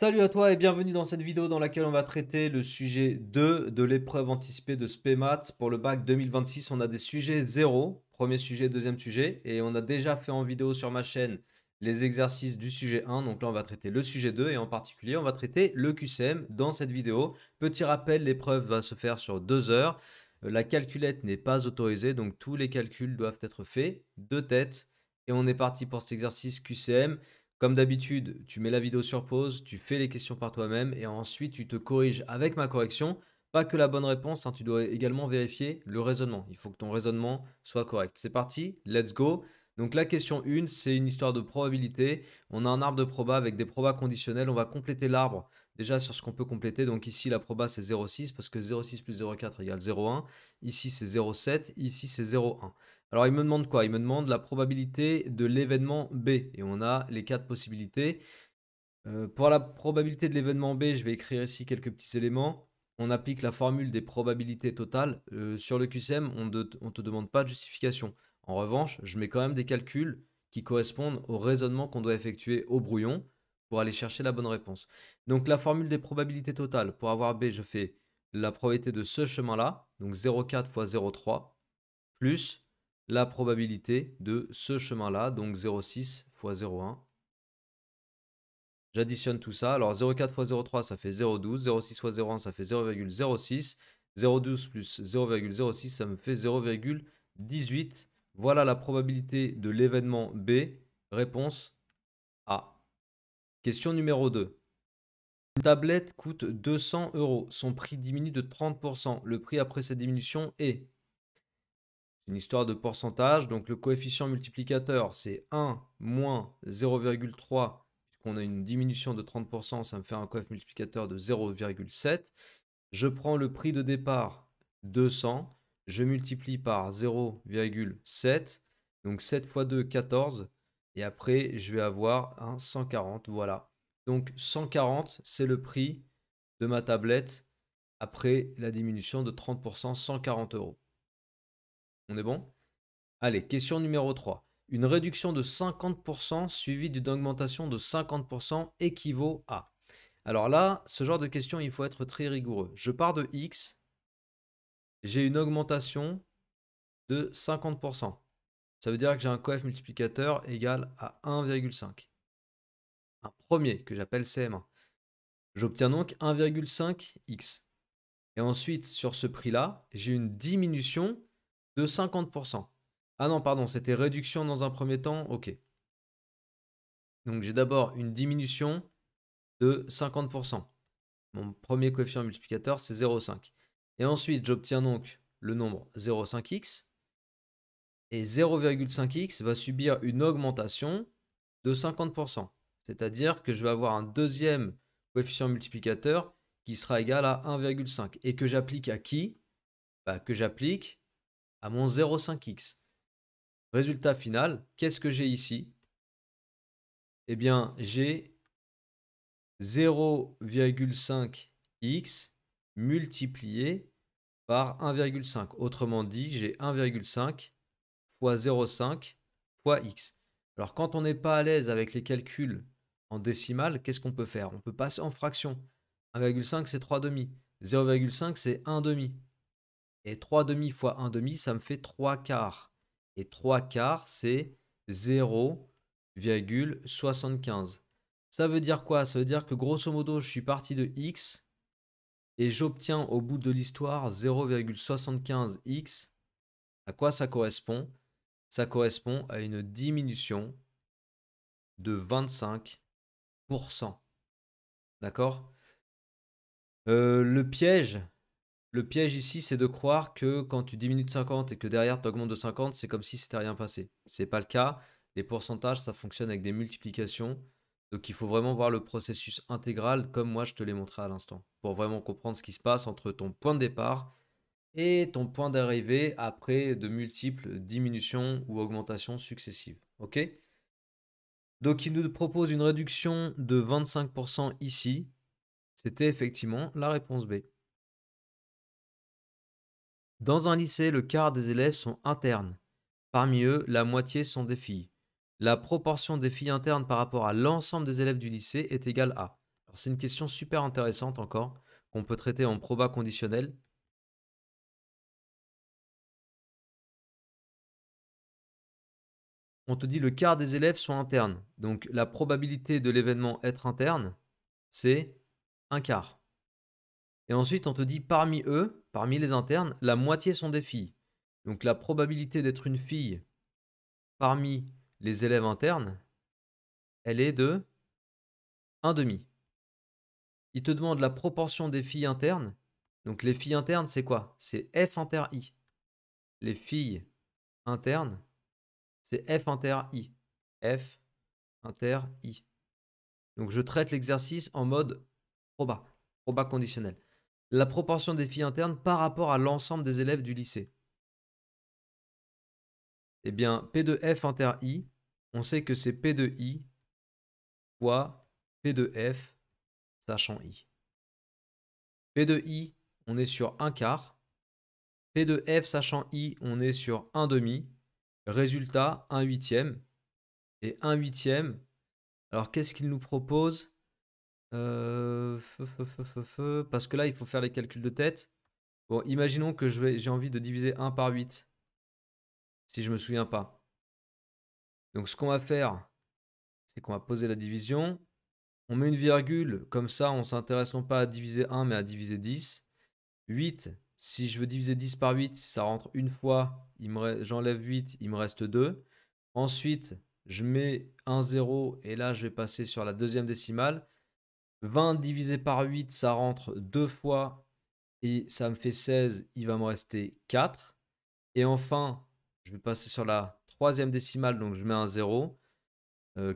Salut à toi et bienvenue dans cette vidéo dans laquelle on va traiter le sujet 2 de l'épreuve anticipée de SPEMAT pour le bac 2026. On a des sujets 0, premier sujet, deuxième sujet, et on a déjà fait en vidéo sur ma chaîne les exercices du sujet 1. Donc là, on va traiter le sujet 2 et en particulier, on va traiter le QCM dans cette vidéo. Petit rappel, l'épreuve va se faire sur 2 heures. La calculette n'est pas autorisée, donc tous les calculs doivent être faits de tête. Et on est parti pour cet exercice QCM. Comme d'habitude, tu mets la vidéo sur pause, tu fais les questions par toi-même et ensuite tu te corriges avec ma correction. Pas que la bonne réponse, hein, tu dois également vérifier le raisonnement. Il faut que ton raisonnement soit correct. C'est parti, let's go. Donc la question 1, c'est une histoire de probabilité. On a un arbre de proba avec des probas conditionnels. On va compléter l'arbre déjà sur ce qu'on peut compléter. Donc ici, la proba, c'est 0,6 parce que 0,6 plus 0,4 égale 0,1. Ici, c'est 0,7. Ici, c'est 0,1. Alors, il me demande quoi? Il me demande la probabilité de l'événement B. Et on a les 4 possibilités. Pour la probabilité de l'événement B, je vais écrire ici quelques petits éléments. On applique la formule des probabilités totales. Sur le QCM, on ne te demande pas de justification. En revanche, je mets quand même des calculs qui correspondent au raisonnement qu'on doit effectuer au brouillon pour aller chercher la bonne réponse. Donc la formule des probabilités totales, pour avoir B, je fais la probabilité de ce chemin-là, donc 0,4 fois 0,3, plus la probabilité de ce chemin-là, donc 0,6 fois 0,1. J'additionne tout ça. Alors 0,4 fois 0,3, ça fait 0,12. 0,6 fois 0,1, ça fait 0,06. 0,12 plus 0,06, ça me fait 0,18. Voilà la probabilité de l'événement B. Réponse A. Question numéro 2. Une tablette coûte 200 euros. Son prix diminue de 30%. Le prix après cette diminution est une histoire de pourcentage. Donc le coefficient multiplicateur, c'est 1 moins 0,3. Puisqu'on a une diminution de 30%, ça me fait un coefficient multiplicateur de 0,7. Je prends le prix de départ, 200. Je multiplie par 0,7. Donc 7 fois 2, 14. Et après, je vais avoir un 140. Voilà. Donc 140, c'est le prix de ma tablette après la diminution de 30%, 140 euros. On est bon? Allez, question numéro 3. Une réduction de 50% suivie d'une augmentation de 50% équivaut à. Alors là, ce genre de question, il faut être très rigoureux. Je pars de X, j'ai une augmentation de 50%. Ça veut dire que j'ai un coef multiplicateur égal à 1,5. Un premier que j'appelle CM1. J'obtiens donc 1,5x. Et ensuite, sur ce prix-là, j'ai une diminution de 50%. Ah non, pardon, c'était réduction dans un premier temps. Ok. Donc j'ai d'abord une diminution de 50%. Mon premier coefficient multiplicateur, c'est 0,5. Et ensuite, j'obtiens donc le nombre 0,5x. Et 0,5x va subir une augmentation de 50%. C'est-à-dire que je vais avoir un deuxième coefficient multiplicateur qui sera égal à 1,5. Et que j'applique à qui? Que j'applique à mon 0,5x. Résultat final, qu'est-ce que j'ai ici? Eh bien, j'ai 0,5x multiplié par 1,5. Autrement dit, j'ai 1,5 fois 0,5 fois x. Alors, quand on n'est pas à l'aise avec les calculs en décimales, qu'est-ce qu'on peut faire? On peut passer en fraction. 1,5, c'est 3 demi. 0,5, c'est 1 demi. Et 3 demi fois 1 demi, ça me fait 3 quarts. Et 3 quarts, c'est 0,75. Ça veut dire quoi? Ça veut dire que grosso modo, je suis parti de x et j'obtiens au bout de l'histoire 0,75x. À quoi ça correspond? Ça correspond à une diminution de 25%. D'accord? Le piège ici, c'est de croire que quand tu diminues de 50 et que derrière tu augmentes de 50, c'est comme si c'était rien passé. C'est pas le cas. Les pourcentages, ça fonctionne avec des multiplications. Donc il faut vraiment voir le processus intégral comme moi je te l'ai montré à l'instant, pour vraiment comprendre ce qui se passe entre ton point de départ et ton point d'arrivée après de multiples diminutions ou augmentations successives. Ok? Donc il nous propose une réduction de 25% ici. C'était effectivement la réponse B. Dans un lycée, le quart des élèves sont internes. Parmi eux, la moitié sont des filles. La proportion des filles internes par rapport à l'ensemble des élèves du lycée est égale à. C'est une question super intéressante encore, qu'on peut traiter en proba conditionnel. On te dit le quart des élèves sont internes. Donc la probabilité de l'événement être interne, c'est un quart. Et ensuite, on te dit parmi eux, parmi les internes, la moitié sont des filles. Donc la probabilité d'être une fille parmi les élèves internes, elle est de 1,5. Il te demande la proportion des filles internes. Donc les filles internes, c'est quoi? C'est F inter I. Les filles internes, c'est F inter I. F inter I. Donc je traite l'exercice en mode proba conditionnel. La proportion des filles internes par rapport à l'ensemble des élèves du lycée. Eh bien, P de F inter I, on sait que c'est P de I fois P de F sachant I. P de I, on est sur un quart. P de F sachant I, on est sur 1,5. Résultat, 1/8. Et 1/8, alors qu'est-ce qu'il nous propose? Parce que là, il faut faire les calculs de tête. Bon, imaginons que j'ai envie de diviser 1 par 8, si je me souviens pas. Donc ce qu'on va faire, c'est qu'on va poser la division. On met une virgule, comme ça on s'intéresse non pas à diviser 1 mais à diviser 10. 8, si je veux diviser 10 par 8, ça rentre une fois, j'enlève 8, il me reste 2. Ensuite, je mets un 0 et là je vais passer sur la deuxième décimale. 20 divisé par 8, ça rentre deux fois et ça me fait 16, il va me rester 4. Et enfin, je vais passer sur la troisième décimale, donc je mets un 0.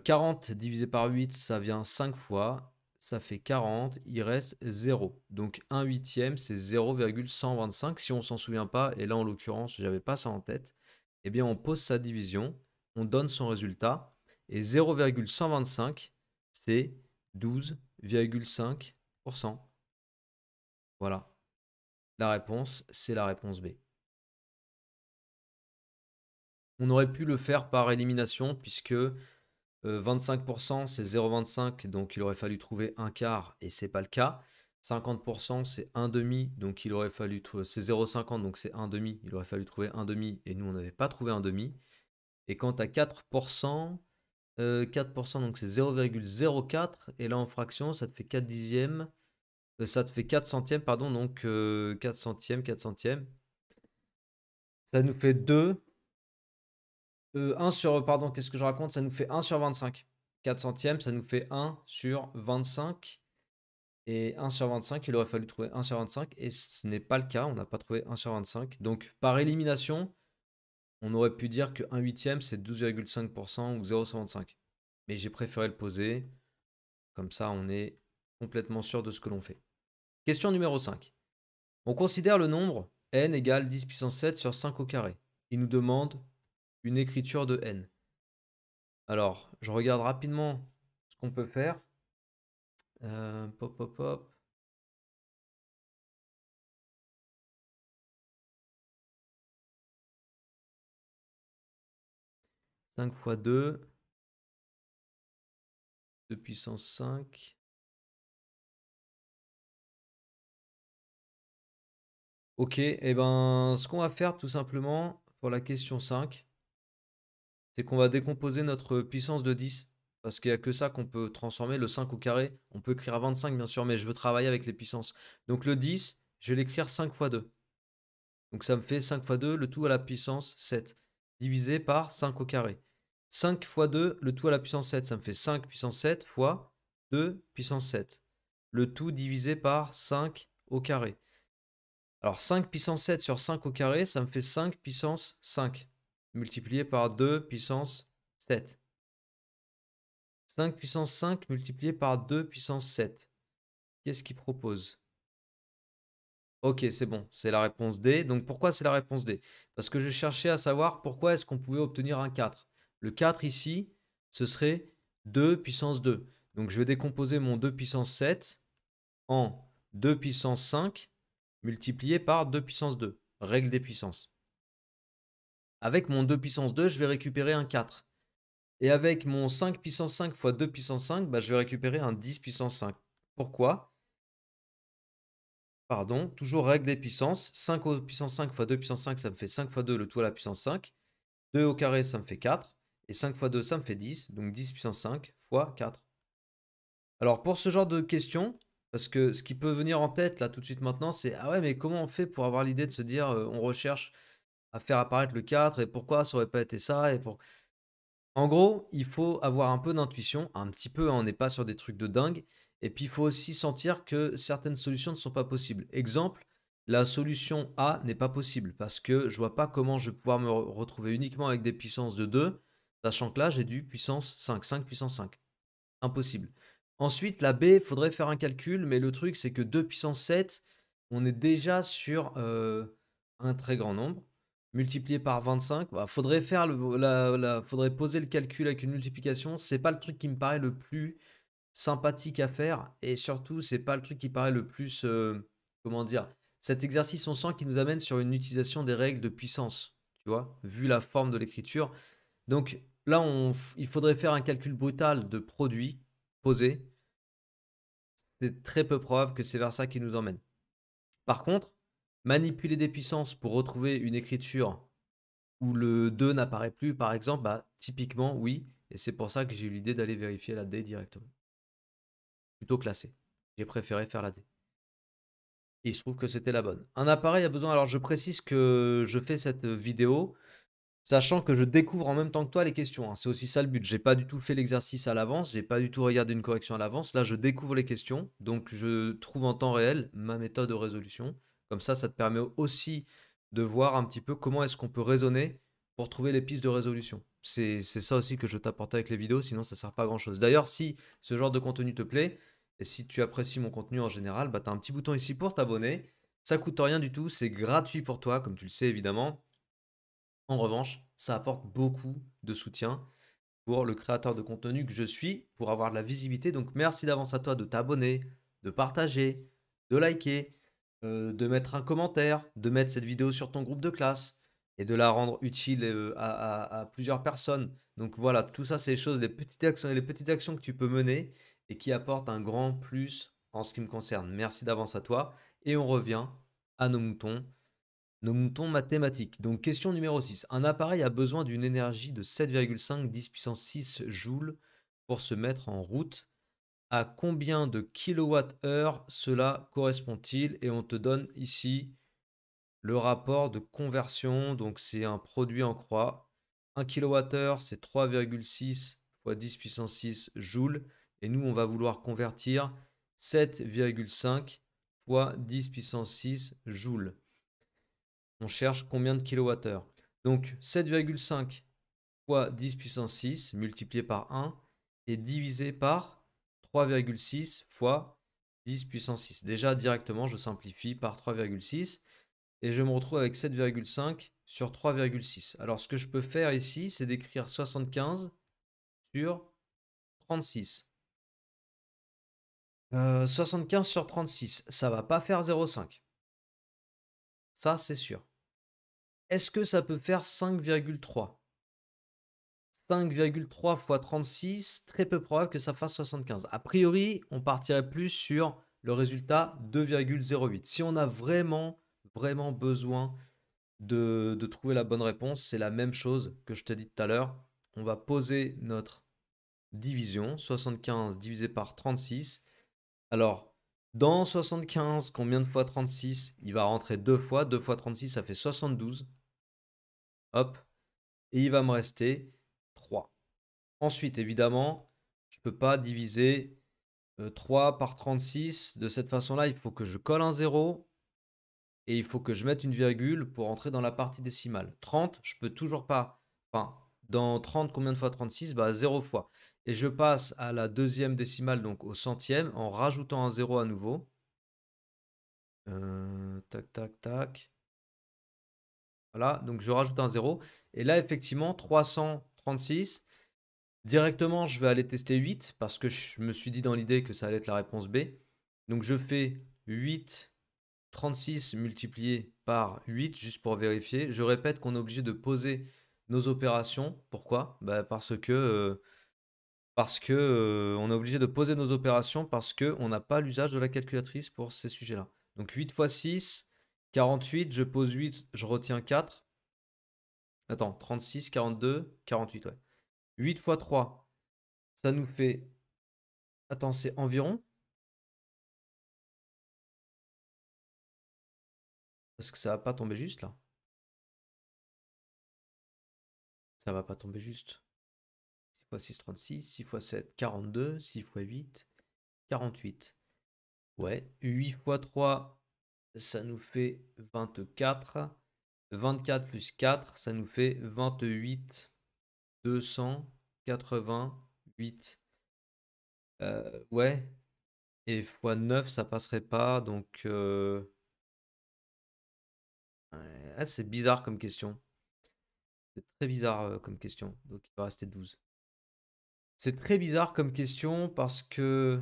40 divisé par 8, ça vient 5 fois. Ça fait 40, il reste 0. Donc 1/8, c'est 0,125. Si on s'en souvient pas, et là en l'occurrence, j'avais pas ça en tête, eh bien on pose sa division, on donne son résultat, et 0,125, c'est 12,5%. Voilà. La réponse, c'est la réponse B. On aurait pu le faire par élimination, puisque 25%, c'est 0,25, donc il aurait fallu trouver un quart, et c'est pas le cas. 50%, c'est 1,5, donc il aurait fallu trouver. C'est 0,50, donc c'est 1,5. Il aurait fallu trouver 1,5, et nous, on n'avait pas trouvé 1,5. Et quant à 4%, 4%, donc c'est 0,04, et là en fraction, ça te fait 4 dixièmes. Ça te fait 4 centièmes, pardon, donc 4 centièmes, 4 centièmes. Ça nous fait 2. 1 sur, pardon, qu'est-ce que je raconte? Ça nous fait 1 sur 25. 4 centièmes, ça nous fait 1 sur 25. Et 1 sur 25, il aurait fallu trouver 1 sur 25. Et ce n'est pas le cas, on n'a pas trouvé 1 sur 25. Donc par élimination, on aurait pu dire que 1/8, c'est 12,5% ou 0,125. Mais j'ai préféré le poser. Comme ça, on est complètement sûr de ce que l'on fait. Question numéro 5. On considère le nombre n égale 10 puissance 7 sur 5 au carré. Il nous demande une écriture de n. Alors, je regarde rapidement ce qu'on peut faire. Pop, pop, pop. 5 fois 2. 2 puissance 5. Ok, et ben ce qu'on va faire tout simplement pour la question 5, c'est qu'on va décomposer notre puissance de 10. Parce qu'il n'y a que ça qu'on peut transformer. Le 5 au carré, on peut écrire à 25 bien sûr, mais je veux travailler avec les puissances. Donc le 10, je vais l'écrire 5 fois 2. Donc ça me fait 5 fois 2, le tout à la puissance 7, divisé par 5 au carré. 5 fois 2, le tout à la puissance 7, ça me fait 5 puissance 7 fois 2 puissance 7. Le tout divisé par 5 au carré. Alors 5 puissance 7 sur 5 au carré, ça me fait 5 puissance 5, multiplié par 2 puissance 7. 5 puissance 5 multiplié par 2 puissance 7. Qu'est-ce qu'il propose? Ok, c'est bon, c'est la réponse D. Donc pourquoi c'est la réponse D? Parce que je cherchais à savoir pourquoi est-ce qu'on pouvait obtenir un 4. Le 4 ici, ce serait 2 puissance 2. Donc je vais décomposer mon 2 puissance 7 en 2 puissance 5 multiplié par 2 puissance 2. Règle des puissances. Avec mon 2 puissance 2, je vais récupérer un 4. Et avec mon 5 puissance 5 fois 2 puissance 5, bah, je vais récupérer un 10 puissance 5. Pourquoi? Pardon, toujours règle des puissances. 5 au puissance 5 fois 2 puissance 5, ça me fait 5 fois 2, le tout à la puissance 5. 2 au carré, ça me fait 4. Et 5 fois 2, ça me fait 10. Donc 10 puissance 5 fois 4. Alors pour ce genre de questions, parce que ce qui peut venir en tête là tout de suite maintenant, c'est ah ouais, mais comment on fait pour avoir l'idée de se dire on recherche à faire apparaître le 4 et pourquoi ça aurait pas été ça et pour... En gros, il faut avoir un peu d'intuition, un petit peu, hein, on n'est pas sur des trucs de dingue. Et puis il faut aussi sentir que certaines solutions ne sont pas possibles. Exemple, la solution A n'est pas possible parce que je vois pas comment je vais pouvoir me retrouver uniquement avec des puissances de 2, sachant que là j'ai du puissance 5, 5 puissance 5. Impossible. Ensuite, la B, il faudrait faire un calcul, mais le truc, c'est que 2 puissance 7, on est déjà sur un très grand nombre. Multiplié par 25, bah, faudrait faire faudrait poser le calcul avec une multiplication. C'est pas le truc qui me paraît le plus sympathique à faire. Et surtout, c'est pas le truc qui paraît le plus. Comment dire? Cet exercice, on sent qu'il nous amène sur une utilisation des règles de puissance. Tu vois, vu la forme de l'écriture. Donc là, il faudrait faire un calcul brutal de produit posé. C'est très peu probable que c'est vers ça qui nous emmène. Par contre, manipuler des puissances pour retrouver une écriture où le 2 n'apparaît plus, par exemple, bah, typiquement, oui. Et c'est pour ça que j'ai eu l'idée d'aller vérifier la D directement. Plutôt que la C. J'ai préféré faire la D. Et il se trouve que c'était la bonne. Un appareil a besoin... Alors je précise que je fais cette vidéo sachant que je découvre en même temps que toi les questions, hein. C'est aussi ça le but. J'ai pas du tout fait l'exercice à l'avance, j'ai pas du tout regardé une correction à l'avance. Là, je découvre les questions, donc je trouve en temps réel ma méthode de résolution. Comme ça te permet aussi de voir un petit peu comment est-ce qu'on peut raisonner pour trouver les pistes de résolution. C'est ça aussi que je t'apporte avec les vidéos, sinon ça sert pas à grand chose. D'ailleurs, si ce genre de contenu te plaît, et si tu apprécies mon contenu en général, bah, tu as un petit bouton ici pour t'abonner. Ça coûte rien du tout, c'est gratuit pour toi, comme tu le sais évidemment. En revanche, ça apporte beaucoup de soutien pour le créateur de contenu que je suis, pour avoir de la visibilité. Donc merci d'avance à toi de t'abonner, de partager, de liker, de mettre un commentaire, de mettre cette vidéo sur ton groupe de classe et de la rendre utile à plusieurs personnes. Donc voilà, tout ça, c'est les petites actions que tu peux mener et qui apportent un grand plus en ce qui me concerne. Merci d'avance à toi. Et on revient à nos moutons. Nos moutons mathématiques. Donc, question numéro 6. Un appareil a besoin d'une énergie de 7,5 10 puissance 6 joules pour se mettre en route. À combien de kilowattheures cela correspond-il? Et on te donne ici le rapport de conversion. Donc, c'est un produit en croix. 1 kWh, c'est 3,6 fois 10 puissance 6 joules. Et nous, on va vouloir convertir 7,5 fois 10 puissance 6 joules. On cherche combien de kilowattheures. Donc 7,5 fois 10 puissance 6 multiplié par 1 et divisé par 3,6 fois 10 puissance 6. Déjà directement, je simplifie par 3,6 et je me retrouve avec 7,5 sur 3,6. Alors ce que je peux faire ici, c'est d'écrire 75 sur 36. 75 sur 36, ça va pas faire 0,5. Ça, c'est sûr. Est-ce que ça peut faire 5,3? 5,3 fois 36, très peu probable que ça fasse 75. A priori, on partirait plus sur le résultat 2,08. Si on a vraiment, vraiment besoin de trouver la bonne réponse, c'est la même chose que je t'ai dit tout à l'heure. On va poser notre division, 75 divisé par 36. Alors, dans 75, combien de fois 36? Il va rentrer deux fois. 2 fois 36, ça fait 72. Hop. Et il va me rester 3. Ensuite, évidemment, je ne peux pas diviser 3 par 36. De cette façon-là, il faut que je colle un 0 et il faut que je mette une virgule pour entrer dans la partie décimale. 30, je peux toujours pas. Enfin, dans 30, combien de fois 36? Bah, 0 fois. Et je passe à la deuxième décimale, donc au centième, en rajoutant un 0 à nouveau. Tac, tac, tac. Voilà, donc je rajoute un 0. Et là, effectivement, 336. Directement, je vais aller tester 8 parce que je me suis dit dans l'idée que ça allait être la réponse B. Donc je fais 8, 36 multiplié par 8 juste pour vérifier. Je répète qu'on est obligé de poser nos opérations. Pourquoi? Bah, parce que parce que on est obligé de poser nos opérations parce qu'on n'a pas l'usage de la calculatrice pour ces sujets-là. Donc 8 fois 6, 48, je pose 8, je retiens 4. Attends, 36, 42, 48, ouais. 8 fois 3, ça nous fait... Attends, c'est environ? Parce que ça va pas tomber juste, là. Ça va pas tomber juste. 6 fois 6, 36. 6 fois 7, 42. 6 fois 8, 48. Ouais. 8 fois 3, ça nous fait 24. 24 plus 4, ça nous fait 28 288. Ouais. Et fois 9, ça passerait pas. Donc, ouais, c'est bizarre comme question. C'est très bizarre comme question. Donc, il va rester 12. C'est très bizarre comme question parce que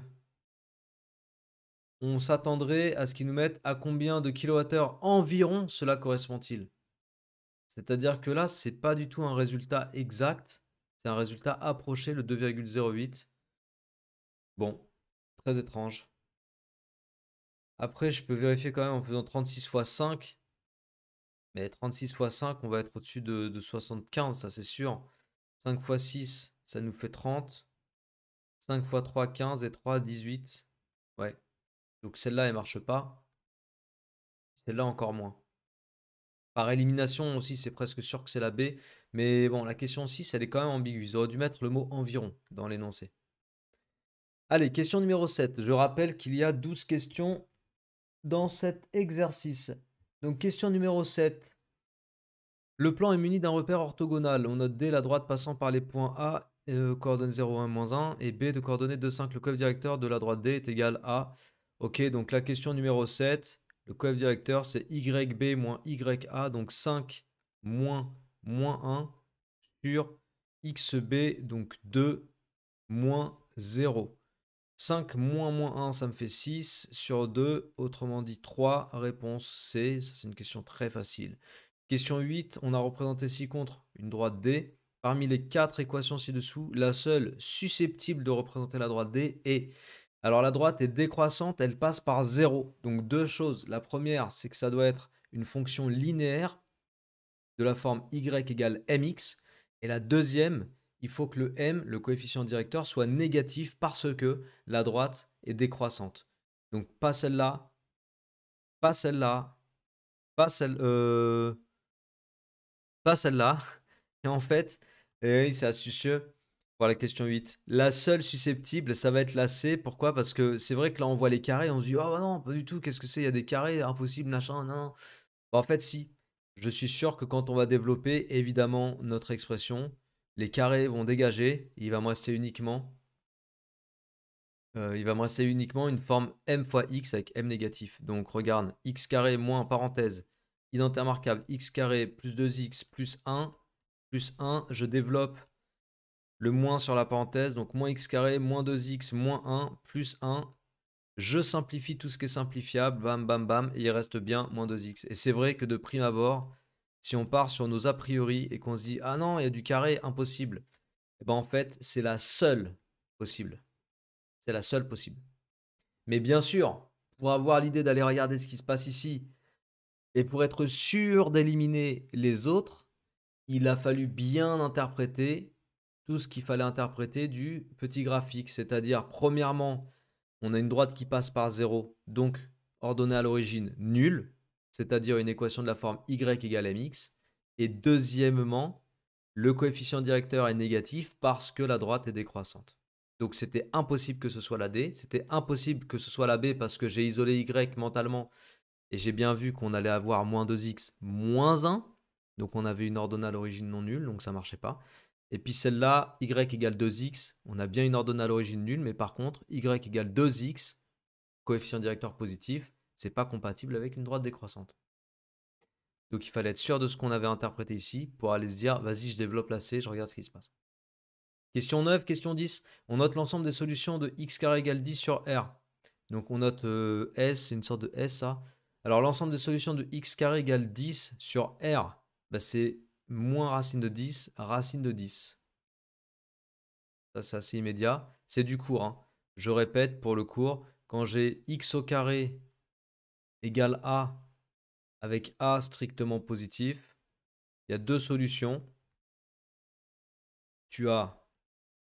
on s'attendrait à ce qu'ils nous mettent à combien de kilowattheures environ cela correspond-il. C'est-à-dire que là, c'est pas du tout un résultat exact. C'est un résultat approché, le 2,08. Bon, très étrange. Après, je peux vérifier quand même en faisant 36 fois 5. Mais 36 fois 5, on va être au-dessus de 75, ça c'est sûr. 5 fois 6, ça nous fait 30. 5 fois 3, 15 et 3, 18. Ouais. Donc celle-là, elle marche pas. Celle-là, encore moins. Par élimination aussi, c'est presque sûr que c'est la B. Mais bon, la question 6, elle est quand même ambiguë. Ils auraient dû mettre le mot environ dans l'énoncé. Allez, question numéro 7. Je rappelle qu'il y a 12 questions dans cet exercice. Donc, question numéro 7. Le plan est muni d'un repère orthogonal. On note D, la droite passant par les points A, coordonnées 0, 1, moins 1, et B de coordonnées 2, 5. Le coef directeur de la droite D est égal à... Ok, donc la question numéro 7, le coef directeur, c'est YB moins YA, donc 5 moins moins 1 sur XB, donc 2 moins 0. 5 moins moins 1, ça me fait 6 sur 2, autrement dit 3. Réponse C, ça c'est une question très facile. Question 8, on a représenté ci-contre une droite D. Parmi les 4 équations ci-dessous, la seule susceptible de représenter la droite D est... Alors la droite est décroissante, elle passe par 0. Donc deux choses. La première, c'est que ça doit être une fonction linéaire de la forme y égale mx. Et la deuxième, il faut que le m, le coefficient directeur, soit négatif parce que la droite est décroissante. Donc pas celle-là, pas celle-là, pas celle, pas celle-là. Et en fait, oui, c'est astucieux pour la question 8. La seule susceptible, ça va être la C. Pourquoi? Parce que c'est vrai que là, on voit les carrés, on se dit, oh non, pas du tout, qu'est-ce que c'est? Il y a des carrés, impossible, machin, non. Bah, en fait, si. Je suis sûr que quand on va développer, évidemment, notre expression, les carrés vont dégager. Il va me rester uniquement une forme m fois x avec m négatif. Donc regarde, x carré moins parenthèse, identité remarquable, x carré plus 2x plus 1, je développe le moins sur la parenthèse, donc moins x carré, moins 2x, moins 1, plus 1. Je simplifie tout ce qui est simplifiable, bam bam bam, et il reste bien moins 2x. Et c'est vrai que de prime abord, si on part sur nos a priori et qu'on se dit ah non, il y a du carré, impossible, et ben en fait, c'est la seule possible. C'est la seule possible. Mais bien sûr, pour avoir l'idée d'aller regarder ce qui se passe ici, et pour être sûr d'éliminer les autres, il a fallu bien interpréter tout ce qu'il fallait interpréter du petit graphique. C'est-à-dire, premièrement, on a une droite qui passe par 0, donc ordonnée à l'origine nulle, c'est-à-dire une équation de la forme y égale mx. Et deuxièmement, le coefficient directeur est négatif parce que la droite est décroissante. Donc c'était impossible que ce soit la D, c'était impossible que ce soit la B parce que j'ai isolé y mentalement et j'ai bien vu qu'on allait avoir moins 2x moins 1. Donc on avait une ordonnée à l'origine non nulle, donc ça ne marchait pas. Et puis celle-là, y égale 2x, on a bien une ordonnée à l'origine nulle, mais par contre, y égale 2x, coefficient directeur positif, c'est pas compatible avec une droite décroissante. Donc il fallait être sûr de ce qu'on avait interprété ici pour aller se dire, vas-y, je développe la C, je regarde ce qui se passe. Question 9, question 10. On note l'ensemble des solutions de x carré égale 10 sur R. Donc on note S, c'est une sorte de S ça. Alors l'ensemble des solutions de x carré égale 10 sur R, bah, c'est moins racine de 10, racine de 10. Ça, c'est assez immédiat. C'est du cours, hein. Je répète pour le cours, quand j'ai x au carré égale a avec a strictement positif, il y a deux solutions. Tu as,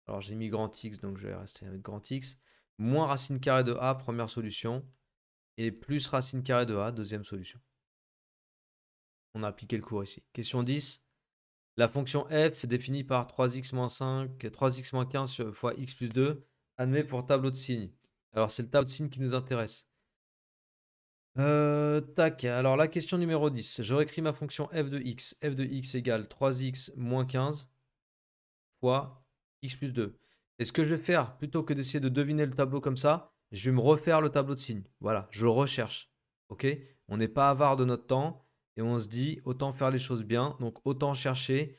alors j'ai mis grand X, donc je vais rester avec grand X, moins racine carrée de a, première solution, et plus racine carrée de a, deuxième solution. On a appliqué le cours ici. Question 10. La fonction f définie par 3x moins 5, 3x moins 15 fois x plus 2, admet pour tableau de signes. Alors c'est le tableau de signes qui nous intéresse. Tac, alors la question numéro 10. Je réécris ma fonction f de x. F de x égale 3x moins 15 fois x plus 2. Et ce que je vais faire, plutôt que d'essayer de deviner le tableau comme ça, je vais me refaire le tableau de signes. Voilà, je le recherche. Ok? On n'est pas avare de notre temps et on se dit autant faire les choses bien, donc autant chercher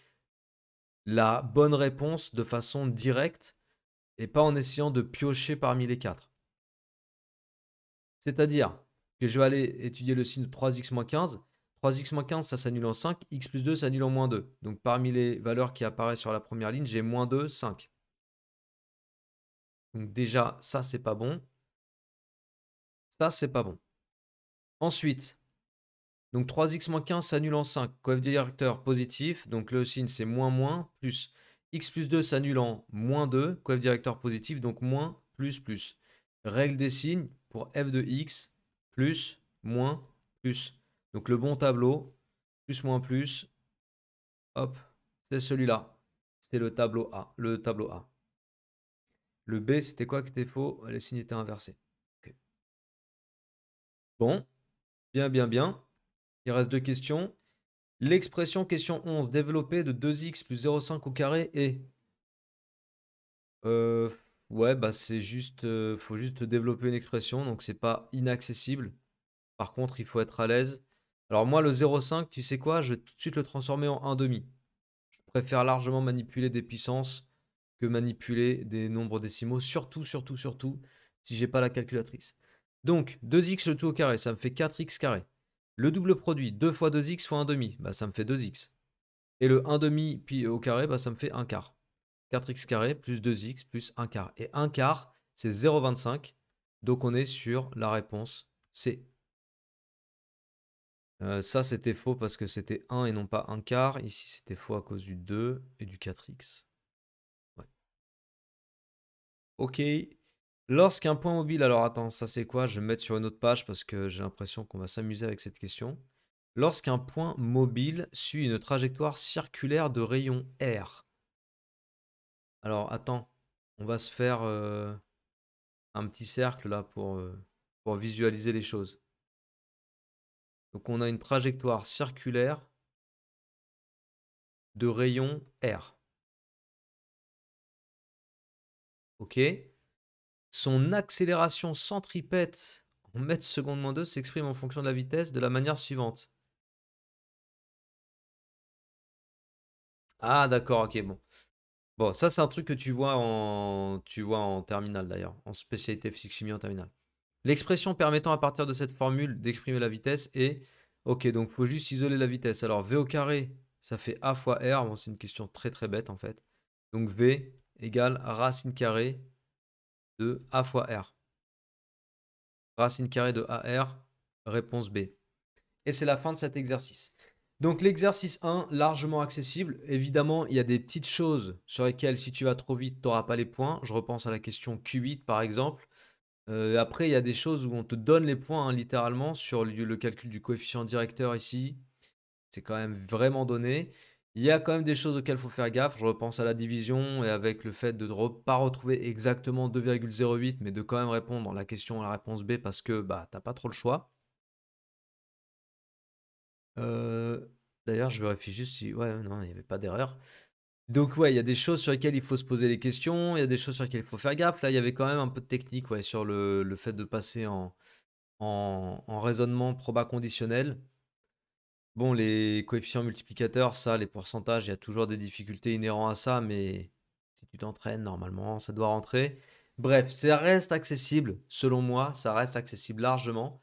la bonne réponse de façon directe et pas en essayant de piocher parmi les quatre. C'est-à-dire que je vais aller étudier le signe de 3x moins 15. 3x moins 15, ça s'annule en 5. X plus 2 s'annule en moins 2. Donc parmi les valeurs qui apparaissent sur la première ligne, j'ai moins 2, 5. Donc déjà, ça, c'est pas bon. Ça, c'est pas bon. Ensuite, donc 3x moins 15 s'annule en 5. Coefficient directeur positif. Donc le signe, c'est moins, moins, plus. X plus 2 s'annule en moins 2. Coefficient directeur positif. Donc moins, plus, plus. Règle des signes pour f de x, plus, moins, plus. Donc le bon tableau, plus, moins, plus. Hop, c'est celui-là. C'est le tableau A. Le tableau A. Le B, c'était quoi qui était faux? Les signes étaient inversés. Ok. Bon, bien, bien, bien. Il reste deux questions. L'expression question 11 développée de 2x plus 0,5 au carré est... Euh, ouais, bah c'est juste... faut juste développer une expression, donc c'est pas inaccessible. Par contre, il faut être à l'aise. Alors moi, le 0,5, tu sais quoi? Je vais tout de suite le transformer en 1,5. Je préfère largement manipuler des puissances que manipuler des nombres décimaux, surtout, surtout, surtout, si j'ai pas la calculatrice. Donc, 2x le tout au carré, ça me fait 4x carré. Le double produit, 2 fois 2x fois 1,5, bah ça me fait 2x. Et le 1,5 puis au carré, bah ça me fait 1 quart. 4x carré plus 2x plus 1 quart. Et 1 quart, c'est 0,25. Donc on est sur la réponse C. Ça, c'était faux parce que c'était 1 et non pas 1 quart. Ici, c'était faux à cause du 2 et du 4x. Ouais. Ok. Lorsqu'un point mobile... Alors attends, ça c'est quoi? Je vais me mettre sur une autre page parce que j'ai l'impression qu'on va s'amuser avec cette question. Lorsqu'un point mobile suit une trajectoire circulaire de rayon R. Alors attends, on va se faire un petit cercle là pour visualiser les choses. Donc on a une trajectoire circulaire de rayon R. Ok. Son accélération centripète en mètres secondes moins 2 s'exprime en fonction de la vitesse de la manière suivante. Ah d'accord, ok, bon. Bon, ça c'est un truc que tu vois en terminale d'ailleurs, en spécialité physique-chimie en terminale. L'expression permettant à partir de cette formule d'exprimer la vitesse est... Ok, donc il faut juste isoler la vitesse. Alors V au carré, ça fait A fois R. Bon, c'est une question très très bête en fait. Donc V égale racine carrée de A fois R. Racine carrée de AR, réponse B. Et c'est la fin de cet exercice. Donc l'exercice 1, largement accessible. Évidemment, il y a des petites choses sur lesquelles si tu vas trop vite, tu n'auras pas les points. Je repense à la question Q8 par exemple. Après, il y a des choses où on te donne les points hein, littéralement sur le calcul du coefficient directeur ici. C'est quand même vraiment donné. Il y a quand même des choses auxquelles il faut faire gaffe. Je repense à la division et avec le fait de ne pas retrouver exactement 2,08, mais de quand même répondre la question à la réponse B parce que bah, tu n'as pas trop le choix. D'ailleurs, je vérifie juste si... Ouais, non, il n'y avait pas d'erreur. Donc ouais, il y a des choses sur lesquelles il faut se poser des questions, il y a des choses sur lesquelles il faut faire gaffe. Là, il y avait quand même un peu de technique ouais, sur le fait de passer en raisonnement proba conditionnel. Bon, les coefficients multiplicateurs, ça, les pourcentages, il y a toujours des difficultés inhérentes à ça, mais si tu t'entraînes, normalement, ça doit rentrer. Bref, ça reste accessible, selon moi, ça reste accessible largement.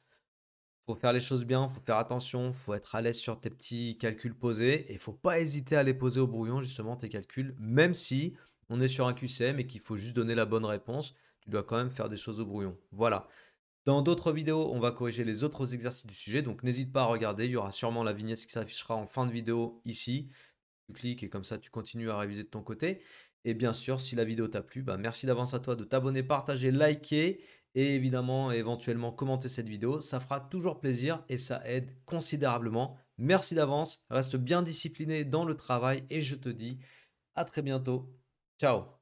Faut faire les choses bien, faut faire attention, faut être à l'aise sur tes petits calculs posés et faut pas hésiter à les poser au brouillon justement tes calculs, même si on est sur un QCM et qu'il faut juste donner la bonne réponse. Tu dois quand même faire des choses au brouillon. Voilà. Dans d'autres vidéos, on va corriger les autres exercices du sujet, donc n'hésite pas à regarder. Il y aura sûrement la vignette qui s'affichera en fin de vidéo ici. Tu cliques et comme ça, tu continues à réviser de ton côté. Et bien sûr, si la vidéo t'a plu, bah merci d'avance à toi de t'abonner, partager, liker et évidemment, éventuellement commenter cette vidéo. Ça fera toujours plaisir et ça aide considérablement. Merci d'avance, reste bien discipliné dans le travail et je te dis à très bientôt. Ciao!